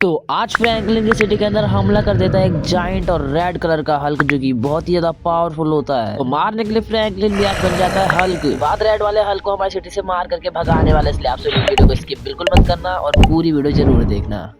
तो आज फ्रैंकलिन की सिटी के अंदर हमला कर देता है एक जाइंट और रेड कलर का हल्क जो कि बहुत ही ज्यादा पावरफुल होता है। तो मारने के लिए फ्रैंकलिन भी आज बन जाता है हल्क। बात रेड वाले हल्क को हमारी सिटी से मार करके भगाने वाले, इसलिए आपसे वीडियो को स्किप बिल्कुल मत करना और पूरी वीडियो जरूर देखना।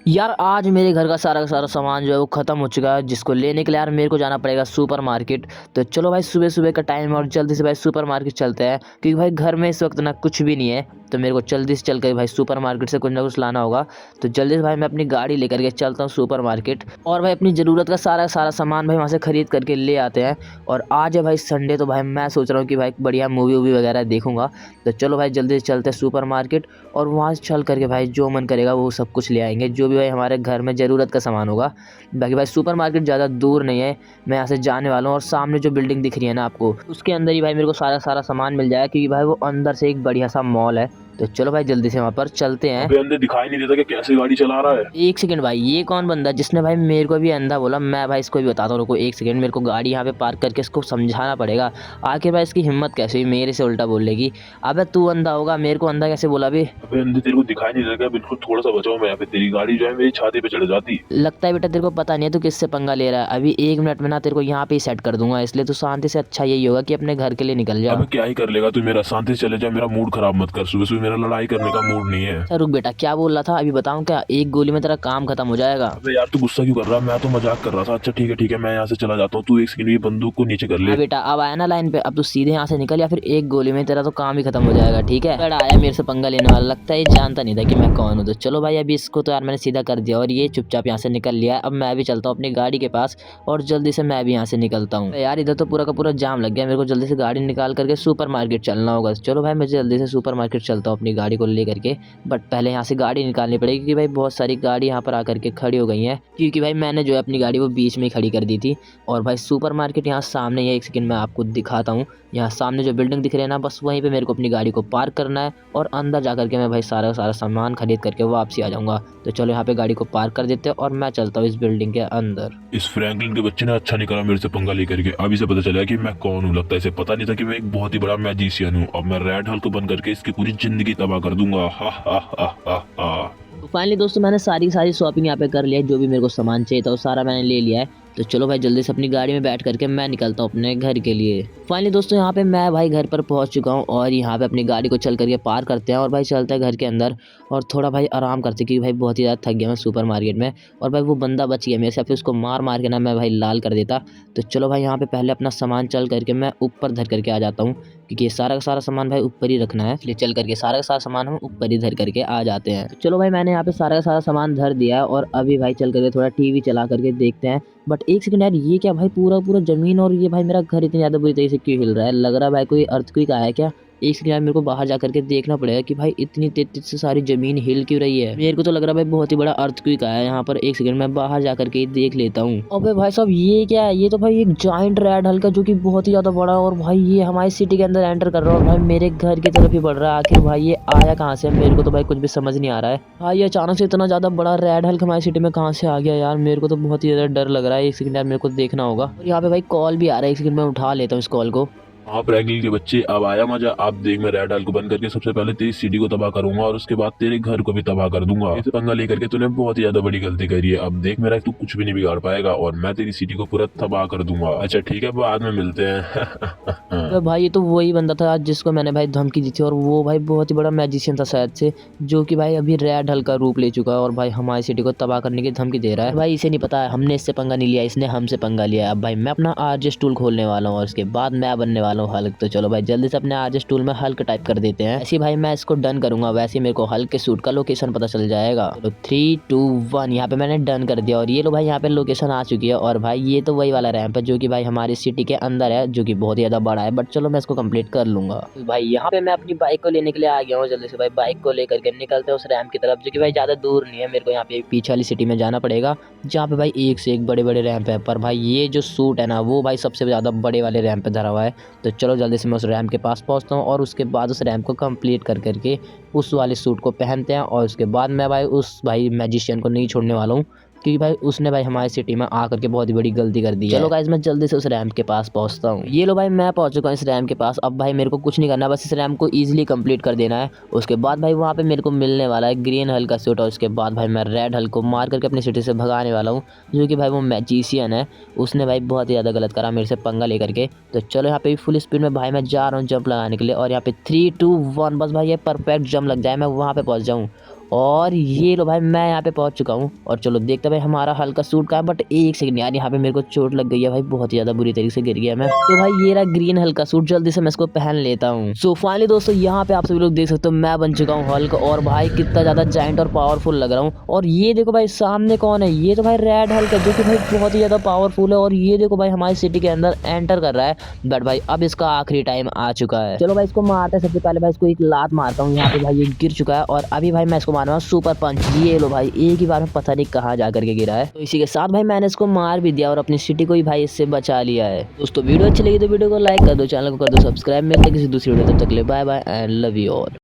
यार आज मेरे घर का सारा सामान जो है वो खत्म हो चुका है, जिसको लेने के लिए यार मेरे को जाना पड़ेगा सुपर मार्केट। तो चलो भाई सुबह सुबह का टाइम है और जल्दी से भाई सुपर मार्केट चलते हैं, क्योंकि भाई घर में इस वक्त ना कुछ भी नहीं है। तो मेरे को जल्दी से चल कर भाई सुपर मार्केट से कुछ ना कुछ लाना होगा। तो जल्दी से भाई मैं अपनी गाड़ी लेकर के चलता हूँ सुपर मार्केट और भाई अपनी ज़रूरत का सारा सामान भाई वहाँ से खरीद करके ले आते हैं। और आज है भाई संडे, तो भाई मैं सोच रहा हूँ कि भाई बढ़िया मूवी वूवी वगैरह देखूंगा। तो चलो भाई जल्दी से चलते हैं सुपर मार्केट और वहाँ से चल करके भाई जो मन करेगा वो सब कुछ ले आएंगे, जो भी भाई हमारे घर में ज़रूरत का सामान होगा। बाकी भाई सुपर मार्केट ज़्यादा दूर नहीं है, मैं यहाँ से जाने वाला हूँ और सामने जो बिल्डिंग दिख रही है ना आपको, उसके अंदर ही भाई मेरे को सारा सामान मिल जाएगा, क्योंकि भाई वो अंदर से एक बढ़िया सा मॉल है। तो चलो भाई जल्दी से वहाँ पर चलते हैं। अबे अंदर दिखाई नहीं देता कि कैसे गाड़ी चला रहा है। एक सेकंड भाई, ये कौन बंदा जिसने भाई मेरे को भी अंधा बोला? मैं भाई इसको भी बताता हूँ, रुको एक सेकंड, मेरे को गाड़ी यहाँ पे पार्क करके इसको समझाना पड़ेगा। आखिर भाई इसकी हिम्मत कैसे हुई मेरे से उल्टा बोलने। अबे तू अंधा होगा, मेरे को अंधा कैसे बोला बे? अबे अंदर तेरे को दिखाई नहीं देता, बिल्कुल थोड़ा सा बचाओ मैं यहाँ पे, तेरी गाड़ी जो है मेरी छाती पे चढ़ जाती। लगता है बेटा तेरे को पता नहीं है तू किससे पंगा ले रहा है। अभी 1 मिनट में ना तेरे को यहाँ पे ही सेट कर दूंगा, इसलिए तू शांति से, अच्छा यही होगा कि अपने घर के लिए निकल जा। अबे क्या ही कर लेगा तू, मेरा शांति से चले जा, मेरा मूड खराब मत कर, सुबह सुबह मेरा लड़ाई करने का मूड नहीं है। अच्छा रुक बेटा, क्या बोल रहा था अभी बताऊं क्या? एक गोली में तेरा काम खत्म हो जाएगा। अबे यार तू गुस्सा क्यों कर रहा है, मैं तो मजाक कर रहा था। अच्छा ठीक है मैं यहाँ से चला जाता हूँ, तू एक सेकंड ये बंदूक को नीचे कर ले। हाँ बेटा अब आया ना लाइन पे, अब तू सीधे यहाँ से निकल या फिर एक गोली में तेरा तो काम ही खत्म हो जाएगा, ठीक है? बड़ा आया मेरे से पंगा लेने वाला, लगता है ये जानता नहीं था कि मैं कौन हूँ। तो चलो भाई अभी इसको तो यार मैंने सीधा कर दिया और ये चुपचाप यहाँ से निकल लिया है। अब मैं भी चलता हूँ अपनी गाड़ी के पास और जल्दी से मैं भी यहाँ से निकलता हूँ। यार इधर तो पूरा का पूरा जाम लग गया, मेरे को जल्दी से गाड़ी निकाल करके सुपर मार्केट चलना होगा। चलो भाई मैं जल्दी से सुपर मार्केट चलता हूँ अपनी गाड़ी को ले करके, बट पहले यहाँ से गाड़ी निकालनी पड़ेगी, क्योंकि भाई बहुत सारी गाड़ी यहाँ पर आकर के खड़ी हो गई हैं, क्योंकि भाई मैंने जो है अपनी गाड़ी वो बीच में ही खड़ी कर दी थी। और भाई सुपर मार्केट यहाँ सामने है, एक सेकंड मैं आपको दिखाता हूँ। यहाँ सामने जो बिल्डिंग दिख रही है ना, बस वहीं पे मेरे को अपनी गाड़ी को पार्क करना है और अंदर जा करके मैं भाई सारा सामान खरीद करके वापसी आ जाऊँगा। तो चलो यहाँ पे गाड़ी को पार्क कर देते हैं और मैं चलता हूँ इस बिल्डिंग के अंदर। इस फ्रैंकलिन के बच्चे ने अच्छा नहीं करा मेरे से पंगा लेकर के, अभी से पता चला कि मैं कौन हूँ। लगता है इसे पता नहीं था कि मैं एक बहुत ही बड़ा मैजिशियन हूँ। अब मैं रेड हल्क बन करके इसकी पूरी जिंदगी तबाह कर दूंगा। हा हा हा हा हा। तो फाइनली दोस्तों मैंने सारी शॉपिंग यहाँ पे कर लिया है, जो भी मेरे को सामान चाहिए था वो सारा मैंने ले लिया है। तो चलो भाई जल्दी से अपनी गाड़ी में बैठ करके मैं निकलता हूँ अपने घर के लिए। फाइनली दोस्तों यहाँ पे मैं भाई घर पर पहुँच चुका हूँ और यहाँ पे अपनी गाड़ी को चल करके पार करते हैं और भाई चलते हैं घर के अंदर और थोड़ा भाई आराम करते हैं, क्योंकि भाई बहुत ही ज़्यादा थक गया मैं सुपर मार्केट में। और भाई वो बंदा बच गया मेरे से, फिर उसको मार के ना मैं भाई लाल कर देता। तो चलो भाई यहाँ पे पहले अपना सामान चल करके मैं ऊपर धर करके आ जाता हूँ, क्योंकि ये सारा का सारा सामान भाई ऊपर ही रखना है, इसलिए चल करके सारा का सारा सामान हम ऊपर ही धर करके आ जाते हैं। तो चलो भाई मैंने यहाँ पे सारा का सारा सामान धर दिया है और अभी भाई चल करके थोड़ा टीवी चला करके देखते हैं। बट एक सेकंड यार, ये क्या भाई पूरा जमीन और ये भाई मेरा घर इतनी ज़्यादा बुरी तरीके से क्यों हिल रहा है? लग रहा है भाई कोई अर्थक्वेक आया है क्या? एक सेकंड यार, मेरे को बाहर जा करके देखना पड़ेगा कि भाई इतनी तेज से सारी जमीन हिल क्यों रही है। मेरे को तो लग रहा है भाई बहुत ही बड़ा अर्थक्वेक आया है यहाँ पर। एक सेकंड मैं बाहर जा करके देख लेता हूँ। अबे भाई साहब ये क्या है? ये तो भाई एक जाइंट रेड हल्क है जो कि बहुत ही ज्यादा बड़ा, और भाई ये हमारी सिटी के अंदर एंटर कर रहा है और भाई मेरे घर की तरफ ही बढ़ रहा है। आखिर भाई ये आया कहाँ से? मेरे को तो भाई कुछ भी समझ नहीं आ रहा है। भाई ये अचानक से इतना ज्यादा बड़ा रेड हल्क हमारी सिटी में कहाँ से आ गया यार? मेरे को तो बहुत ही ज्यादा डर लग रहा है। एक सेकंड यार मेरे को देखना होगा। और यहाँ पे भाई कॉल भी आ रहा है, एक सेकंड मैं उठा लेता हूँ इस कॉल को। हाँ फ्रैंकलिन के बच्चे अब आया मजा। आप देख मैं रेड हल्क बन करके सबसे पहले तेरी सिटी को तबाह करूंगा और उसके बाद तेरे घर को भी तबाह कर दूंगा। इसे पंगा लेकर के तूने बहुत ही ज्यादा बड़ी गलती करी है। अब देख मेरा तू कुछ भी नहीं बिगाड़ पाएगा और मैं तेरी सिटी को पूरा तबाह कर दूंगा। अच्छा ठीक है बाद में मिलते हैं। तो भाई ये तो वही बंदा था जिसको मैंने भाई धमकी दी थी, और वो भाई बहुत ही बड़ा मैजिशियन था शायद से, जो कि भाई अभी रेड हल्क का रूप ले चुका है और भाई हमारी सिटी को तबाह करने की धमकी दे रहा है। भाई इसे नहीं पता है हमने इससे पंगा नहीं लिया, इसने हमसे पंगा लिया। अब भाई मैं अपना आरजे स्टूल खोलने वाला हूँ और उसके बाद मैं बनने वाला हूँ हल्क। तो चलो भाई जल्दी से अपने आरजे स्टूल में हल्क टाइप कर देते हैं। ऐसे भाई मैं इसको डन करूंगा, वैसे मेरे को हल्क के सूट का लोकेशन पता चल जाएगा। तो 3 2 1 यहाँ पे मैंने डन कर दिया और ये लो भाई यहाँ पे लोकेशन आ चुकी है। और भाई ये तो वही वाला रैंप है जो कि भाई हमारी सिटी के अंदर है, जो कि बहुत ही ज्यादा बड़ा है, बट चलो मैं इसको कंप्लीट कर लूंगा। तो भाई यहाँ पे मैं अपनी बाइक को लेने के लिए आ गया हूँ। जल्दी से भाई बाइक को लेकर के निकलते हैं उस रैंप की तरफ, जो कि भाई ज्यादा दूर नहीं है। मेरे को यहाँ पे पीछे वाली सिटी में जाना पड़ेगा, जहाँ पे भाई एक से एक बड़े बड़े रैंप है। पर भाई ये जो सूट है ना वो भाई सबसे ज्यादा बड़े वाले रैंप पे धरा हुआ है। तो चलो जल्दी से मैं उस रैंप के पास पहुँचता हूँ और उसके बाद उस रैंप को कंप्लीट कर करके उस वाले सूट को पहनते हैं और उसके बाद मैं भाई उस भाई मैजिशियन को नहीं छोड़ने वाला हूँ। क्योंकि भाई उसने भाई हमारी सिटी में आकर के बहुत ही बड़ी गलती कर दी है। चलो गाइस मैं जल्दी से उस रैंप के पास पहुंचता हूँ। ये लो भाई मैं पहुंच चुका हूँ इस रैंप के पास। अब भाई मेरे को कुछ नहीं करना, बस इस रैंप को इजीली कंप्लीट कर देना है। उसके बाद भाई वहाँ पे मेरे को मिलने वाला है ग्रीन हल का सूट और उसके बाद भाई मैं रेड हल को मार करके अपनी सिटी से भगाने वाला हूँ, जो कि भाई वो मैजिशियन है। उसने भाई बहुत ही ज़्यादा गलत करा मेरे से पंगा लेकर के। तो चलो यहाँ पे फुल स्पीड में भाई मैं जा रहा हूँ जंप लगाने के लिए और यहाँ पे 3 2 1 बस भाई ये परफेक्ट जंप लग जाए, मैं वहाँ पे पहुँच जाऊँ। और ये लो भाई मैं यहाँ पे पहुंच चुका हूँ। और चलो देखते भाई हमारा हल्का सूट का है, बट एक सेकंड यार यहाँ पे मेरे को चोट लग गई है भाई, बहुत ही ज्यादा बुरी तरीके से गिर गया मैं। तो भाई ये रहा ग्रीन हल्का सूट, जल्दी से मैं इसको पहन लेता हूँ। सो फाइनली दोस्तों यहाँ पे आप सभी लोग देख सकते हो मैं बन चुका हूँ हल्क, और भाई कितना ज्यादा जाइंट और पावरफुल लग रहा हूँ। और ये देखो भाई सामने कौन है, ये तो भाई रेड हल्क है जो कि भाई बहुत ही ज्यादा पावरफुल है। और ये देखो भाई हमारी सिटी के अंदर एंटर कर रहा है, बट भाई अब इसका आखिरी टाइम आ चुका है। चलो भाई इसको मारते हैं। सबसे पहले भाई इसको एक लात मारता हूँ, यहाँ पे भाई ये गिर चुका है। और अभी भाई मैं इसको मार रहा हूँ सुपर पंच। ये लो भाई एक ही बार में पता नहीं कहाँ जा करके गिरा है। तो इसी के साथ भाई मैंने इसको मार भी दिया और अपनी सिटी को ही भाई इससे बचा लिया है। दोस्तों वीडियो अच्छी लगी तो वीडियो को लाइक कर दो, चैनल को कर दो सब्सक्राइब। मिलते हैं किसी दूसरी वीडियो, तब तक के लिए bye bye and love you all.